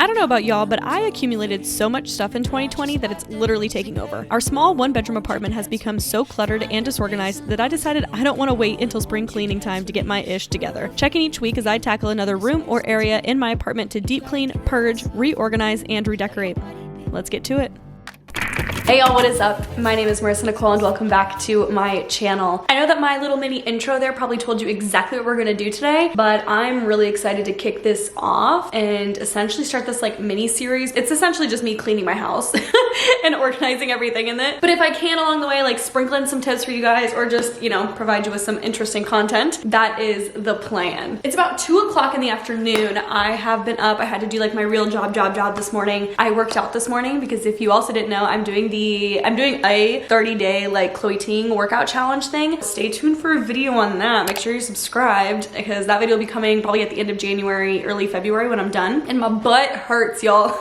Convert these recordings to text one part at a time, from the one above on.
I don't know about y'all, but I accumulated so much stuff in 2020 that it's literally taking over. Our small one-bedroom apartment has become so cluttered and disorganized that I decided I don't want to wait until spring cleaning time to get my ish together. Check in each week as I tackle another room or area in my apartment to deep clean, purge, reorganize, and redecorate. Let's get to it. Hey y'all, what is up? My name is Marissa Nicole and welcome back to my channel. I know that my little mini intro there probably told you exactly what we're gonna do today, but I'm really excited to kick this off and essentially start this like mini series. It's essentially just me cleaning my house and organizing everything in it. But if I can along the way, like sprinkle in some tips for you guys or just, you know, provide you with some interesting content, that is the plan. It's about 2 o'clock in the afternoon. I have been up. I had to do like my real job this morning. I worked out this morning because if you also didn't know, I'm doing a 30-day like Chloe Ting workout challenge thing. Stay tuned for a video on that. Make sure you're subscribed because that video will be coming probably at the end of January, early February when I'm done. And my butt hurts, y'all.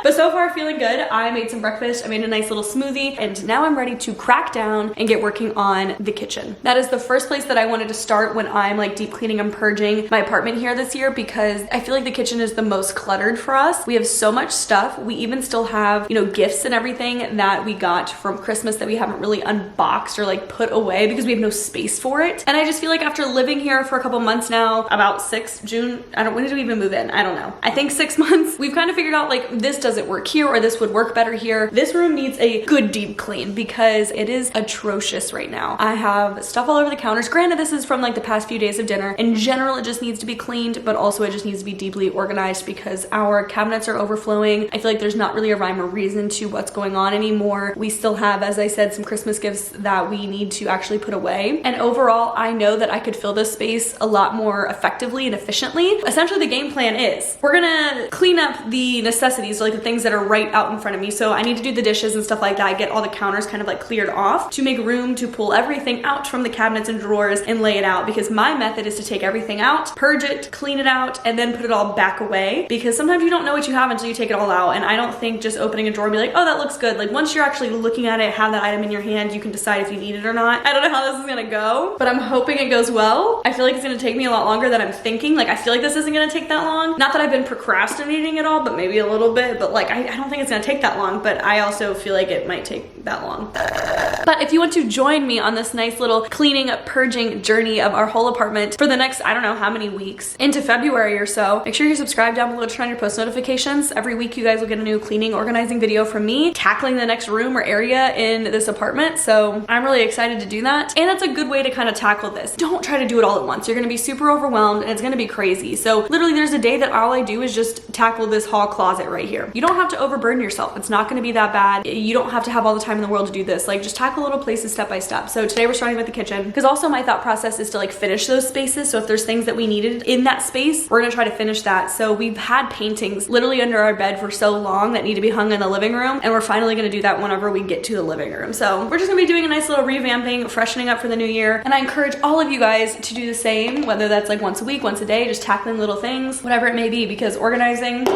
But so far feeling good. I made some breakfast. I made a nice little smoothie and now I'm ready to crack down and get working on the kitchen. That is the first place that I wanted to start when I'm like deep cleaning and purging my apartment here this year because I feel like the kitchen is the most cluttered for us. We have so much stuff. We even still have, you know, gifts and everything that we got from Christmas that we haven't really unboxed or like put away because we have no space for it. And I just feel like after living here for a couple months now, about June, when did we even move in? I don't know. I think 6 months. We've kind of figured out like this doesn't work here or this would work better here. This room needs a good deep clean because it is atrocious right now. I have stuff all over the counters. Granted, this is from like the past few days of dinner. In general, it just needs to be cleaned, but also it just needs to be deeply organized because our cabinets are overflowing. I feel like there's not really a rhyme or reason to what's going on anymore. We still have, as I said, some Christmas gifts that we need to actually put away. And overall, I know that I could fill this space a lot more effectively and efficiently. Essentially, the game plan is we're gonna clean up the necessities, so like the things that are right out in front of me. So I need to do the dishes and stuff like that, get all the counters kind of like cleared off to make room to pull everything out from the cabinets and drawers and lay it out because my method is to take everything out, purge it, clean it out, and then put it all back away because sometimes you don't know what you have until you take it all out. And I don't think just opening a drawer and be like, oh, that looks good. Like once you're actually looking at it, have that item in your hand, you can decide if you need it or not. I don't know how this is gonna go, but I'm hoping it goes well. I feel like it's gonna take me a lot longer than I'm thinking. Like I feel like this isn't gonna take that long. Not that I've been procrastinating at all, but maybe a little bit, but like I don't think it's gonna take that long, but I also feel like it might take that long. But if you want to join me on this nice little cleaning, purging journey of our whole apartment for the next, I don't know how many weeks, into February or so, make sure you're subscribed down below to turn on your post notifications. Every week you guys will get a new cleaning, organizing video from me, tackling the next room or area in this apartment. So I'm really excited to do that. And that's a good way to kind of tackle this. Don't try to do it all at once. You're gonna be super overwhelmed and it's gonna be crazy. So literally there's a day that all I do is just tackle this hall closet right here. You don't have to overburden yourself. It's not gonna be that bad. You don't have to have all the time in the world to do this. Like just tackle little places step by step. So today we're starting with the kitchen because also my thought process is to like finish those spaces. So if there's things that we needed in that space, we're gonna try to finish that. So we've had paintings literally under our bed for so long that need to be hung in the living room. And we're finally gonna do that whenever we get to the living room. So we're just gonna be doing a nice little revamping, freshening up for the new year. And I encourage all of you guys to do the same, whether that's like once a week, once a day, just tackling little things, whatever it may be, because organizing,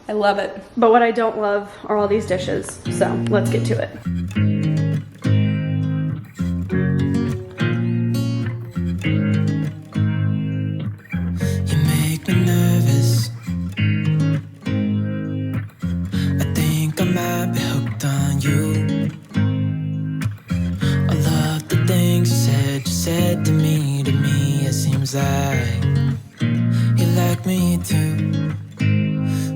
I love it. But what I don't love are all these dishes. So let's get to it. You make me nervous. I think I might be hooked on you. Things you said to me, it seems like you like me too.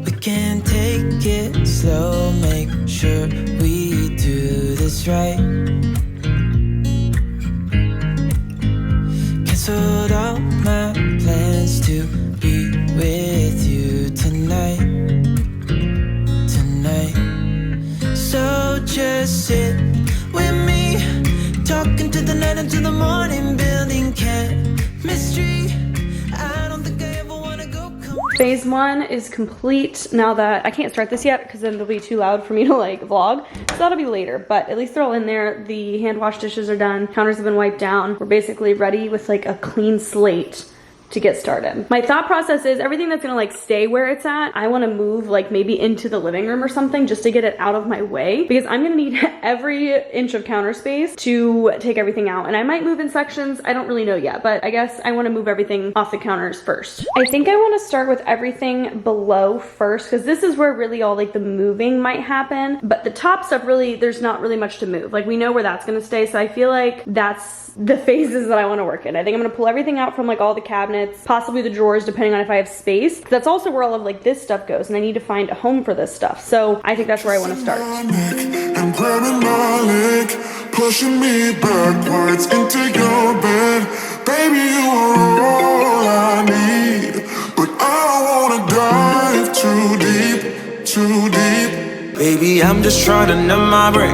We can take it slow, make sure we do this right. Canceled all my plans to be with you tonight. So just sit with me, talking to the night until the morning, building chemistry. I don't think I ever wanna go. Phase 1 is complete. Now that I can't start this yet because then it'll be too loud for me to like vlog. So that'll be later, but at least they're all in there. The hand wash dishes are done. Counters have been wiped down. We're basically ready with like a clean slate to get started. My thought process is everything that's gonna like stay where it's at, I wanna move like maybe into the living room or something just to get it out of my way, because I'm gonna need every inch of counter space to take everything out. And I might move in sections, I don't really know yet, but I guess I wanna move everything off the counters first. I think I wanna start with everything below first, because this is where really all like the moving might happen. But the top stuff, really, there's not really much to move. Like we know where that's gonna stay, so I feel like that's the phases that I wanna work in. I think I'm gonna pull everything out from like all the cabinets, possibly the drawers, depending on if I have space. That's also where all of like this stuff goes, and I need to find a home for this stuff. So I think that's where I wanna start. And grabbing my leg, pushing me backwards into your bed. Baby, you are all I need, but I don't wanna dive too deep, too deep. Baby, I'm just trying to numb my brain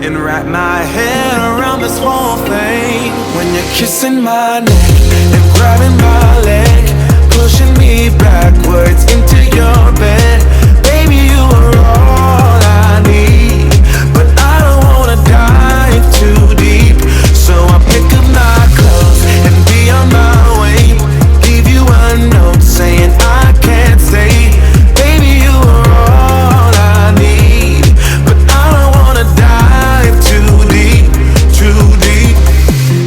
and wrap my head around this whole thing. When you're kissing my neck and grabbing my leg, pushing me backwards into your bed. Baby, you are all I need, but I don't wanna dive too deep. So I pick up my clothes and be on my way. Leave you a note saying I can't stay. Baby, you are all I need, but I don't wanna dive too deep, too deep.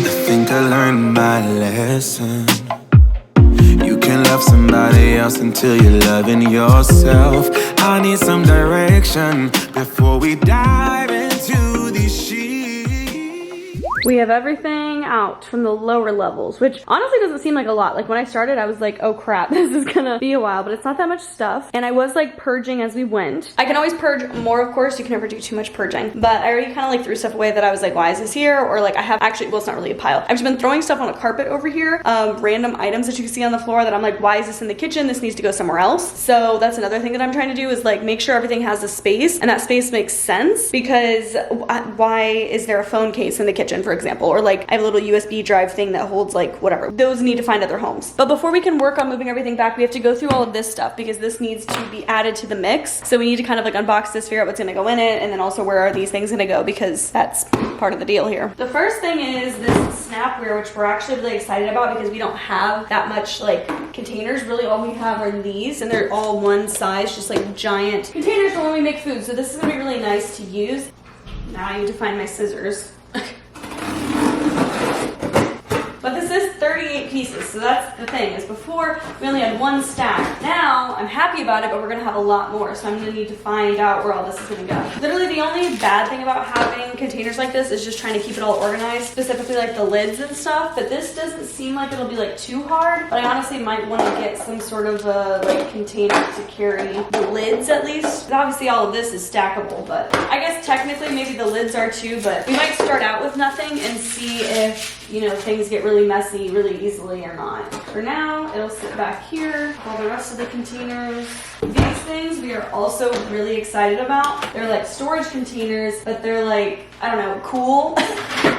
I think I learned my lesson. You can love somebody else until you're loving yourself. I need some direction before we dive into these sheets. We have everything out from the lower levels, which honestly doesn't seem like a lot. Like when I started, I was like, oh crap, this is gonna be a while, but it's not that much stuff. And I was like purging as we went. I can always purge more, of course. You can never do too much purging, but I already kind of like threw stuff away that I was like, why is this here? Or like I have actually, well, it's not really a pile. I've just been throwing stuff on a carpet over here, random items that you can see on the floor that I'm like, why is this in the kitchen? This needs to go somewhere else. So that's another thing that I'm trying to do, is like make sure everything has a space and that space makes sense, because why is there a phone case in the kitchen, for example? Or like I have a little USB drive thing that holds like whatever. Those need to find other homes. But before we can work on moving everything back, we have to go through all of this stuff, because this needs to be added to the mix. So we need to kind of like unbox this, figure out what's gonna go in it, and then also where are these things gonna go, because that's part of the deal here. The first thing is this snapware, which we're actually really excited about because we don't have that much like containers. Really all we have are these, and they're all one size, just like giant containers for when we make food. So this is gonna be really nice to use. Now I need to find my scissors. But this is 38 pieces, so that's the thing, is before we only had one stack. Now, I'm happy about it, but we're gonna have a lot more, so I'm gonna need to find out where all this is gonna go. Literally the only bad thing about having containers like this is just trying to keep it all organized, specifically like the lids and stuff, but this doesn't seem like it'll be like too hard, but I honestly might wanna get some sort of a like container to carry the lids at least. Obviously all of this is stackable, but I guess technically maybe the lids are too, but we might start out with nothing and see if, you know, things get really messy really easily or not. For now, it'll sit back here. All the rest of the containers. These things we are also really excited about. They're like storage containers, but they're like, I don't know, cool.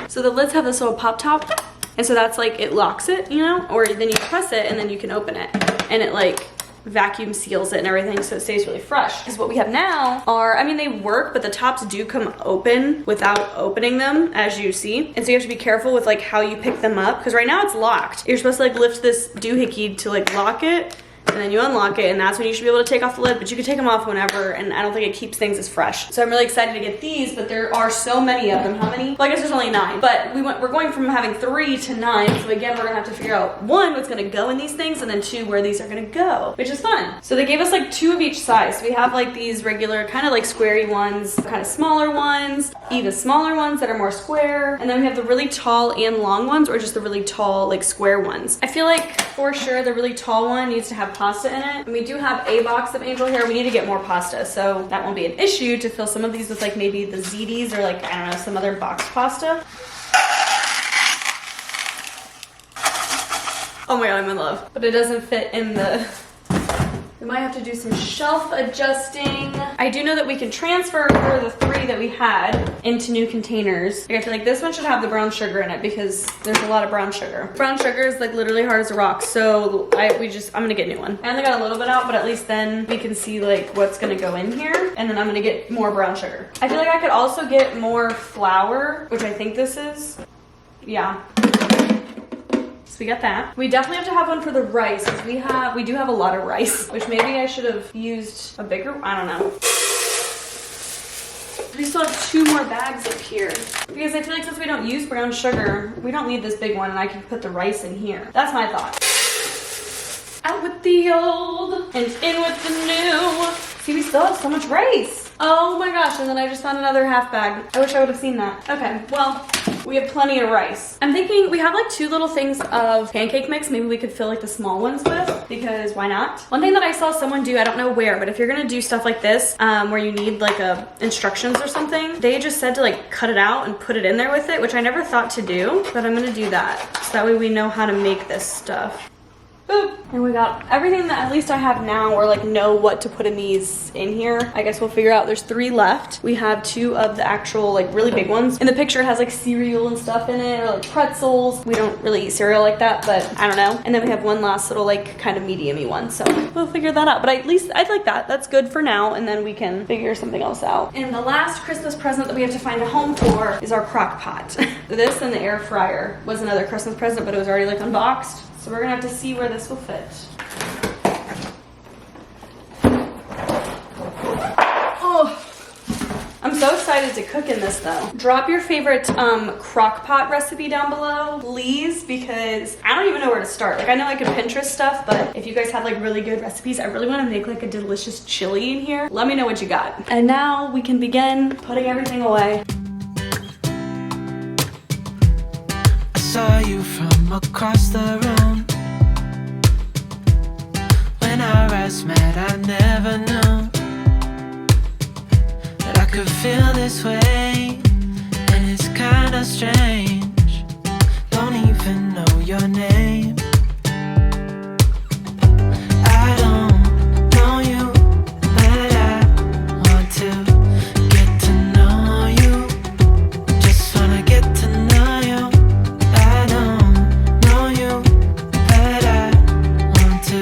So the lids have this little pop top, and so that's like, it locks it, you know, or then you press it and then you can open it, and it like vacuum seals it and everything, so it stays really fresh. Because what we have now are, I mean, they work, but the tops do come open without opening them, as you see. And so you have to be careful with like how you pick them up, because right now it's locked. You're supposed to like lift this doohickey to like lock it, and then you unlock it, and that's when you should be able to take off the lid, but you can take them off whenever, and I don't think it keeps things as fresh. So I'm really excited to get these, but there are so many of them. How many? Well, I guess there's only 9, but we're going from having 3 to 9, so again, we're gonna have to figure out 1, what's gonna go in these things, and then 2, where these are gonna go, which is fun. So they gave us like 2 of each size. So we have like these regular kind of like squarey ones, kind of smaller ones, even smaller ones that are more square, and then we have the really tall and long ones, or just the really tall like square ones. I feel like for sure the really tall one needs to have pasta in it, and we do have a box of angel hair. We need to get more pasta, so that won't be an issue to fill some of these with like maybe the ziti's or like, I don't know, some other box pasta. Oh my god, I'm in love. But it doesn't fit in the... We might have to do some shelf adjusting. I do know that we can transfer the 3 that we had into new containers. I feel like this one should have the brown sugar in it, because there's a lot of brown sugar. Brown sugar is like literally hard as a rock, so I'm gonna get a new one. I only got a little bit out, but at least then we can see like what's gonna go in here, and then I'm gonna get more brown sugar. I feel like I could also get more flour, which I think this is. Yeah. So we got that. We definitely have to have one for the rice because we do have a lot of rice, which maybe I should have used a bigger, I don't know. We still have 2 more bags up here because I feel like since we don't use brown sugar, we don't need this big one and I can put the rice in here. That's my thought. Out with the old and in with the new. See, we still have so much rice. Oh my gosh, and then I just found another half bag. I wish I would have seen that. Okay, well, we have plenty of rice. I'm thinking we have like 2 little things of pancake mix. Maybe we could fill like the small ones with, because why not? One thing that I saw someone do, I don't know where, but if you're gonna do stuff like this, where you need like instructions or something, they just said to like cut it out and put it in there with it, which I never thought to do, but I'm gonna do that. So that way we know how to make this stuff. Boop. And we got everything that at least I have now, or like know what to put in these in here. I guess we'll figure out. There's 3 left. We have 2 of the actual like really big ones. And the picture has like cereal and stuff in it, or like pretzels. We don't really eat cereal like that, but I don't know. And then we have one last little like kind of medium-y one. So we'll figure that out. But at least I'd like that. That's good for now. And then we can figure something else out. And the last Christmas present that we have to find a home for is our crock pot. This and the air fryer was another Christmas present, but it was already like unboxed. So we're gonna have to see where this will fit. Oh, I'm so excited to cook in this though. Drop your favorite crock pot recipe down below, please, because I don't even know where to start. Like I know I could Pinterest stuff, but if you guys have like really good recipes, I really wanna make like a delicious chili in here. Let me know what you got. And now we can begin putting everything away. I saw you from across the room. When our eyes met, I never knew that I could feel this way, and it's kinda strange. Don't even know your name. I don't know you, but I want to get to know you. Just wanna get to know you. I don't know you, but I want to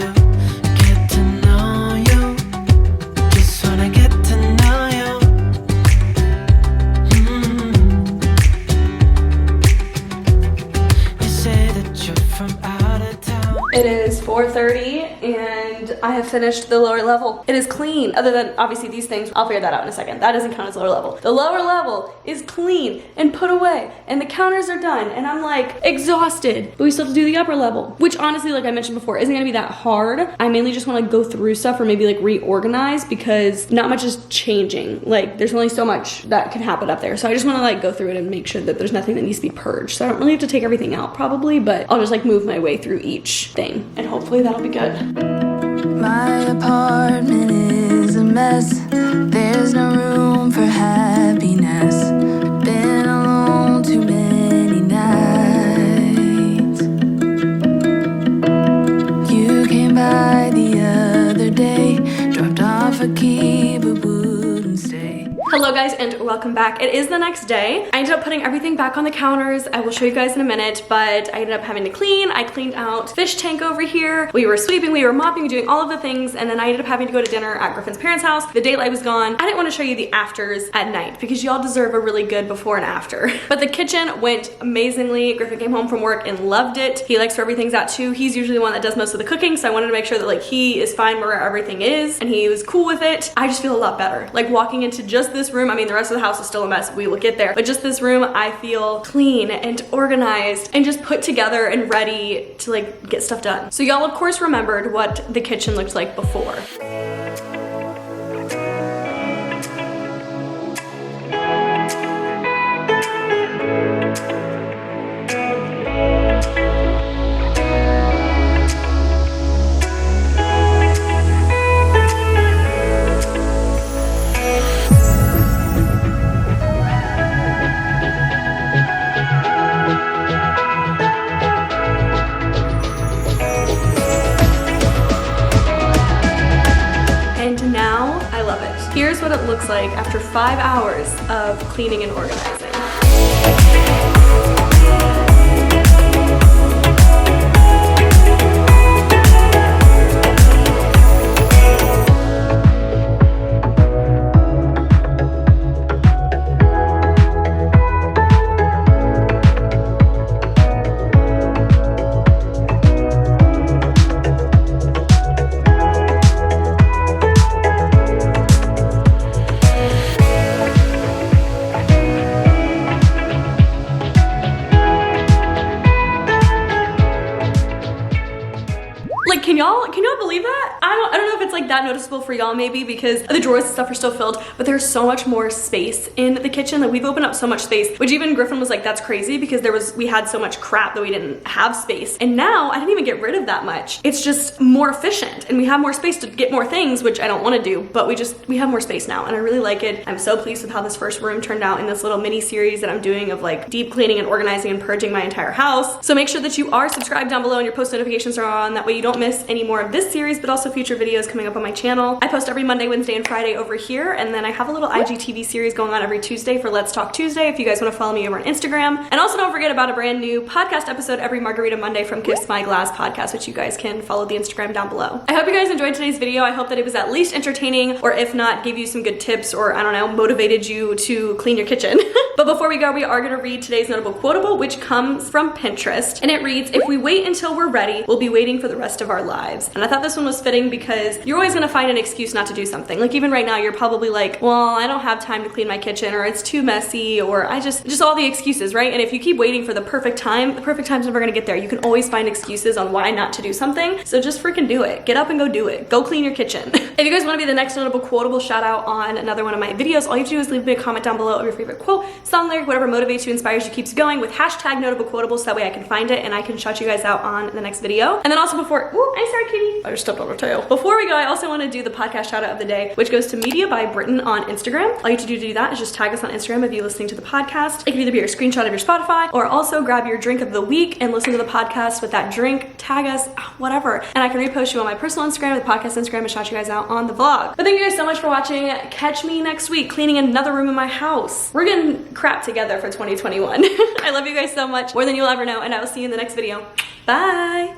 get to know you. Just wanna get to know you. You say that you're from out of town. It is 4:30 and I have finished the lower level. It is clean, other than obviously these things. I'll figure that out in a second. That doesn't count as lower level. The lower level is clean and put away, and the counters are done, and I'm like exhausted. But we still have to do the upper level, which honestly, like I mentioned before, isn't gonna be that hard. I mainly just wanna go through stuff or maybe like reorganize, because not much is changing. Like there's only so much that can happen up there. So I just wanna like go through it and make sure that there's nothing that needs to be purged. So I don't really have to take everything out probably, but I'll just like move my way through each thing, and hopefully that'll be good. My apartment is a mess. There's no room for happiness. Been alone too many nights. You came by the other day, dropped off a key but wouldn't stay. Hello guys and welcome back. It is the next day. I ended up putting everything back on the counters. I will show you guys in a minute, but I ended up having to clean. I cleaned out fish tank over here. We were sweeping, we were mopping, doing all of the things, and then I ended up having to go to dinner at Griffin's parents' house. The daylight was gone. I didn't want to show you the afters at night because y'all deserve a really good before and after. But the kitchen went amazingly. Griffin came home from work and loved it. He likes where everything's at too. He's usually the one that does most of the cooking, so I wanted to make sure that like he is fine where everything is, and he was cool with it. I just feel a lot better. Like walking into just this room, I mean the rest of the house is still a mess, we will get there, but just this room I feel clean and organized and just put together and ready to like get stuff done. So y'all of course remembered what the kitchen looked like before. Here's what it looks like after 5 hours of cleaning and organizing. that noticeable for y'all maybe because the drawers and stuff are still filled, but there's so much more space in the kitchen that we've opened up so much space, which even Griffin was like, that's crazy because we had so much crap that we didn't have space. And now I didn't even get rid of that much. It's just more efficient and we have more space to get more things, which I don't want to do, but we have more space now and I really like it. I'm so pleased with how this first room turned out in this little mini series that I'm doing of like deep cleaning and organizing and purging my entire house. So make sure that you are subscribed down below and your post notifications are on. That way you don't miss any more of this series, but also future videos coming up on my channel. I post every Monday, Wednesday, and Friday over here, and then I have a little IGTV series going on every Tuesday for Let's Talk Tuesday if you guys want to follow me over on Instagram. And also don't forget about a brand new podcast episode every Margarita Monday from Kiss My Glass podcast, which you guys can follow the Instagram down below. I hope you guys enjoyed today's video. I hope that it was at least entertaining, or if not, gave you some good tips, or I don't know, motivated you to clean your kitchen. But before we go, we are going to read today's notable quotable, which comes from Pinterest, and it reads, "If we wait until we're ready, we'll be waiting for the rest of our lives." And I thought this one was fitting because you're always going to find an excuse not to do something. Like even right now, you're probably like, well, I don't have time to clean my kitchen, or it's too messy, or I just all the excuses, right? And if you keep waiting for the perfect time's never going to get there. You can always find excuses on why not to do something. So just freaking do it. Get up and go do it. Go clean your kitchen. If you guys want to be the next notable quotable shout out on another one of my videos, all you have to do is leave me a comment down below of your favorite quote, song lyric, whatever motivates you, inspires you, keeps you going, with hashtag notable quotables, so that way I can find it and I can shout you guys out on the next video. And then also before, I'm sorry, kitty. I just stepped on her tail. Before we go, I also want to do the podcast shout out of the day, which goes to Media by Britain on Instagram. All you have to do that is just tag us on Instagram if you're listening to the podcast. It can either be a screenshot of your Spotify, or also grab your drink of the week and listen to the podcast with that drink, tag us, whatever. And I can repost you on my personal Instagram, the podcast Instagram, and shout you guys out on the vlog. But thank you guys so much for watching. Catch me next week cleaning another room in my house. We're getting crap together for 2021. I love you guys so much, more than you'll ever know, and I will see you in the next video. Bye!